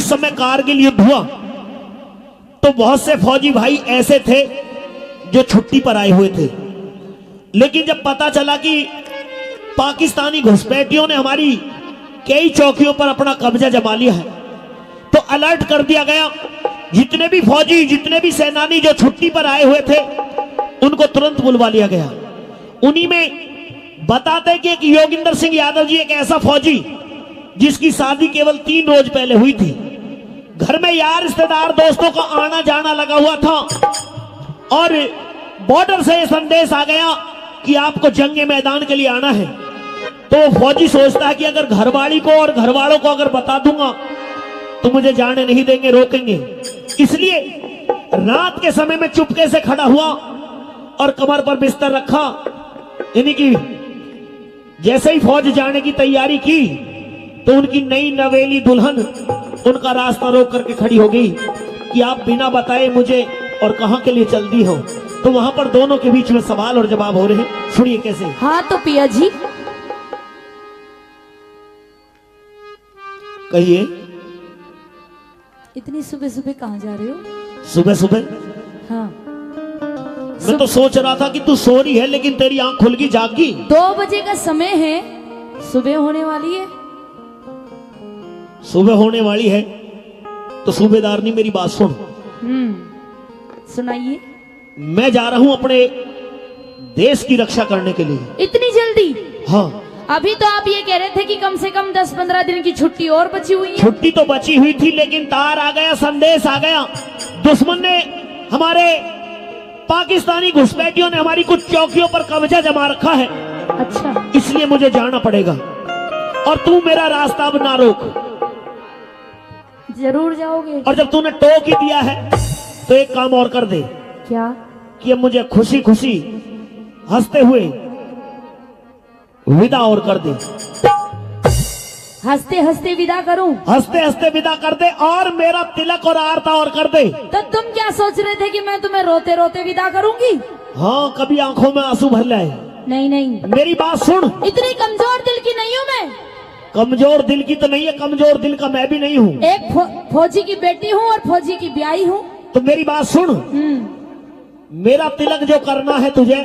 जिस समय कारगिल युद्ध हुआ तो बहुत से फौजी भाई ऐसे थे जो छुट्टी पर आए हुए थे, लेकिन जब पता चला कि पाकिस्तानी घुसपैठियों ने हमारी कई चौकियों पर अपना कब्जा जमा लिया है, तो अलर्ट कर दिया गया। जितने भी फौजी, जितने भी सेनानी जो छुट्टी पर आए हुए थे, उनको तुरंत बुलवा लिया गया। उन्हीं में बताते कि एक योगिंदर सिंह यादव जी, एक ऐसा फौजी जिसकी शादी केवल 3 रोज पहले हुई थी, घर में यार रिश्तेदार दोस्तों का आना जाना लगा हुआ था और बॉर्डर से संदेश आ गया कि आपको जंग के मैदान के लिए आना है। तो फौजी सोचता है कि अगर घरवाली को और घरवालों को अगर बता दूंगा तो मुझे जाने नहीं देंगे, रोकेंगे। इसलिए रात के समय में चुपके से खड़ा हुआ और कमर पर बिस्तर रखा। यानी कि जैसे ही फौज जाने की तैयारी की तो उनकी नई नवेली दुल्हन उनका रास्ता रोक करके खड़ी हो गई कि आप बिना बताए मुझे और कहां के लिए चल दी हो। तो वहां पर दोनों के बीच में सवाल और जवाब हो रहे हैं, सुनिए कैसे। हाँ तो पिया जी कहिए। इतनी सुबह सुबह कहाँ जा रहे हो? सुबह सुबह? हाँ मैं तो सोच रहा था कि तू सो रही है, लेकिन तेरी आंख खुल गई, जाग गई। 2 बजे का समय है, सुबह होने वाली है। सुबह होने वाली है तो सूबेदार नहीं, मेरी बात सुन। सुनाइए। मैं जा रहा हूं अपने देश की रक्षा करने के लिए। इतनी जल्दी? हाँ। अभी तो आप ये कह रहे थे कि कम से कम 10-15 दिन की छुट्टी और बची हुई है। छुट्टी तो बची हुई थी, लेकिन तार आ गया, संदेश आ गया। दुश्मन ने, हमारे पाकिस्तानी घुसपैठियों ने हमारी कुछ चौकियों पर कब्जा जमा रखा है। अच्छा। इसलिए मुझे जाना पड़ेगा और तू मेरा रास्ता अब ना रोक। जरूर जाओगे। और जब तूने टोक ही दिया है तो एक काम और कर दे। क्या? कि अब मुझे खुशी खुशी हंसते हुए विदा और कर दे। हंसते हंसते विदा करूं? हंसते हंसते विदा कर दे और मेरा तिलक और आरता और कर दे। तो तुम क्या सोच रहे थे कि मैं तुम्हें रोते रोते विदा करूंगी? हाँ, कभी आंखों में आंसू भर लाए। नहीं नहीं, मेरी बात सुन। इतनी कमजोर दिल की नहीं हूँ मैं। कमजोर दिल की तो नहीं है, कमजोर दिल का मैं भी नहीं हूँ। एक फौजी की बेटी हूँ और फौजी की ब्याही हूँ। तो मेरी बात सुन। मेरा तिलक जो करना है तुझे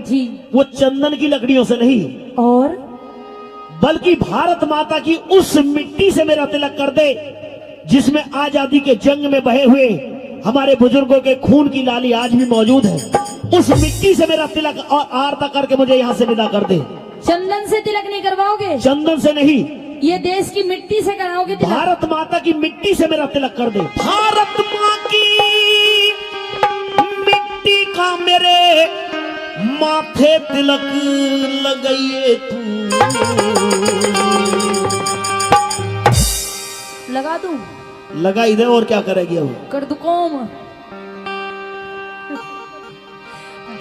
जी, वो चंदन की लकड़ियों से नहीं, और बल्कि भारत माता की उस मिट्टी से मेरा तिलक कर दे जिसमें आजादी के जंग में बहे हुए हमारे बुजुर्गों के खून की लाली आज भी मौजूद है। उस मिट्टी से मेरा तिलक और आरता करके मुझे यहाँ से विदा कर दे। चंदन से तिलक नहीं करवाओगे? चंदन से नहीं, ये देश की मिट्टी से कराओगे तिलक? भारत माता की मिट्टी से मेरा तिलक कर दे। भारत माँ की मिट्टी का मेरे माथे तिलक लगाइए तू। लगा दूं? लगाई दे, और क्या करेगी अब? कर दू कौम।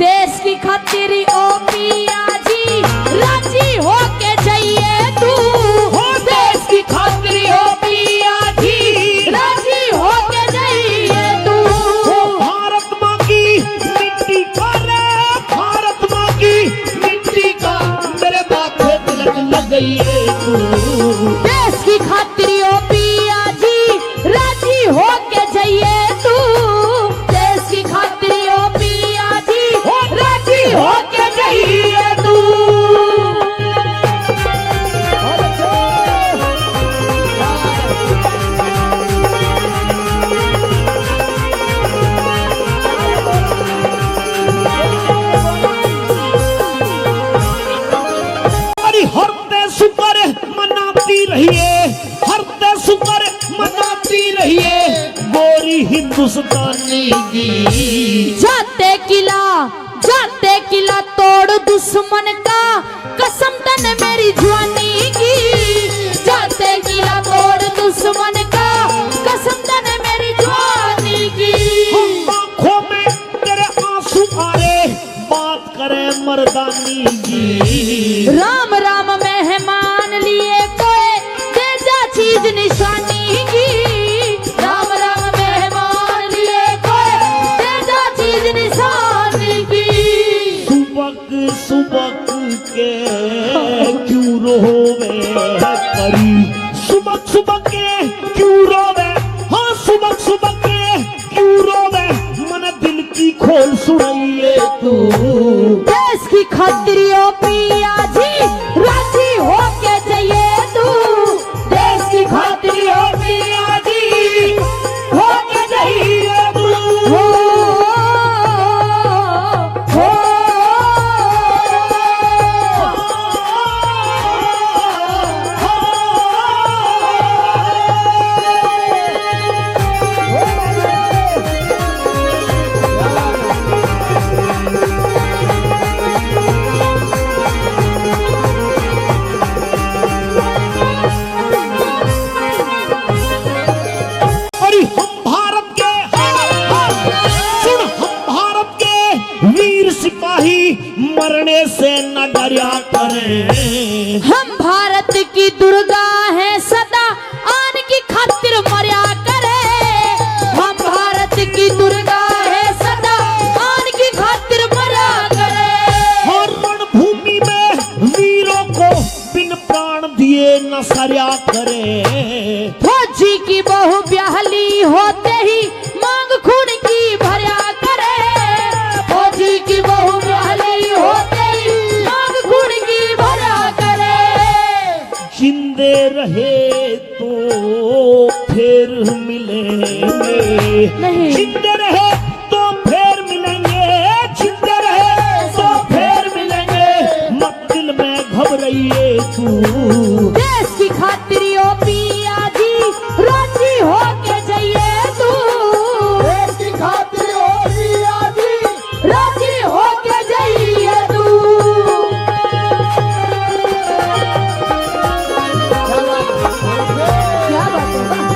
देश की खातिर ओ पिया जी राजी होके जाइए तू। हो देश की खातिर ओ पिया जी राजी होके जाइए तू। भारत माँ की मिट्टी का रे, भारत माँ की मिट्टी का मेरे माथे तिलक लगाइए तू। देश की खातिर ओ पिया जी राजी होके जाइए तू। देश की खातिर ओ पिया जी राजी होके जाइए तू। हरते शुक्र मनाती रहिए, हरते शुक्र मनाती रहिए गोरी हिंदुस्तानी की। जाते किला तोड़ दुश्मन का कसम तने मेरी जवानी की। जाते किला तोड़ दुश्मन का कसम तने मेरी जवानी की। आंखों में तेरे आंसू आ रहे, बात करें मर्दानी की। राम राम मेहमान लिए कोई दे जा चीज निशानी की। राम राम मेहमान लिए कोई दे जा चीज निशानी की। सुबक सुबक के क्यों रोवे परी, सुबक सुबक के क्यों रोवे बोल सुनाइए तू। देश की खातिरियों पिया जी राजी होके जाइए तू। देश की खातिरियों पिया जी होके जाइए तू। अरे हम भारत के सुन, हम भारत के वीर सिपाही मरने से न डरा करें। हम भारत की दुर्गा है सदा आन की खातिर मर्या करे। हम भारत की दुर्गा है सदा आन की खातिर मर्या करे। हर रणभूमि में वीरों को बिन प्राण दिए न सरया करे। फौजी की बहू ब्याहली होते ही मांग खून की भर्या करे। फौजी की बहू ब्याहली होते ही मांग खून की भर्या करे। जिंदे रहे तो फिर मिलेंगे, नहीं। जिंदे रहे तो फिर मिलेंगे, जिंदे रहे तो फिर मिलेंगे, मत दिल में घबराइए तू। देश की खातिरियों पिया जी राजी होके जाइए तू। देश की खातिरियों पिया जी राजी होके जाइए तू। क्या बात है?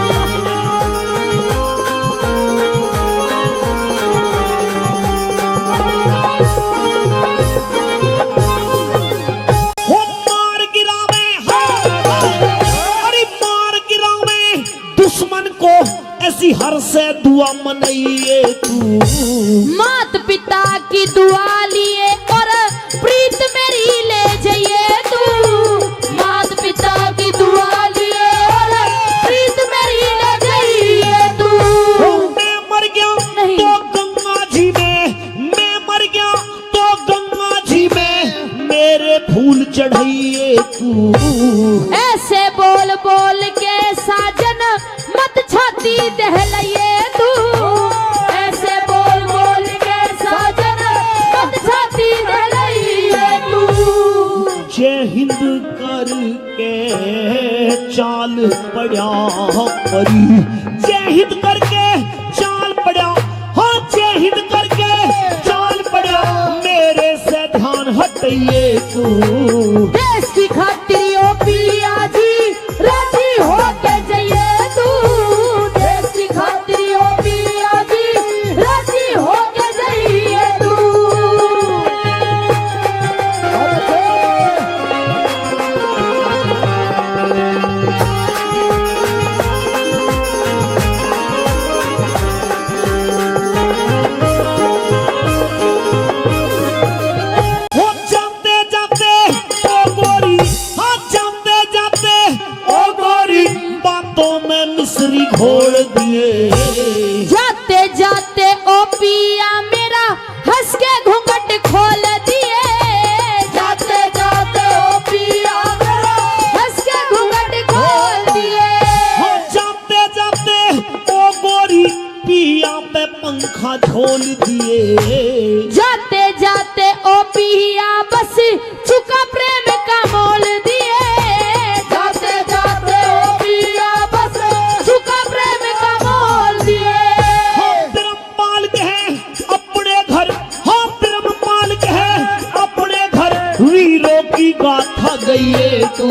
हो मार गिरावे, अरे मार गिरावे दुश्मन को, ऐसी हर से दुआ मनाइए तू। मात पिता की दुआ लिए और प्रीत मेरी ले जाइए तू। मात पिता की दुआ लिए और प्रीत मेरी ले जाइए तू। मैं मर गया नहीं। तो गंगा जी में, मैं मर गया तो गंगा जी में मेरे फूल चढ़ाइए तू। ऐसे बोल बोल के साजन मत छाती दहलाइए तू। ऐसे बोल बोल के साजन मत छाती दहलाइए तू। जय हिंद करके चाल पड़ा परी, जय हिंद करके चाल पड़ा, हाँ जय हिंद करके चाल पड़ा, मेरे से ध्यान हटाइए तू। देश की खातिरियों पिया जी राजी होके जाइए तू। देश की खातिरियों पिया जी राजी होके जाइए तू। हो जाते जाते ओ गोरी, हाँ जाते जाते ओ गोरी, बातों में मिश्री घोल दिए। जाते जाते ओ पिया मेरा हंस के घूंघट खोल दिए। जाते जाते ओ पिया मेरा हंस के घूंघट खोल दिए। हो जाते जाते ओ गोरी, पिया पे पंखा झोल दिए। जाते जाते ओ पिया बस चुका प्रेम का मोल दिए। जाते जाते ओ पिया बस चुका प्रेम का मोल दिए। हम ब्रह्माल के हैं अपने घर, हम ब्रह्माल के हैं अपने घर, वीरों की गाथा गई तू।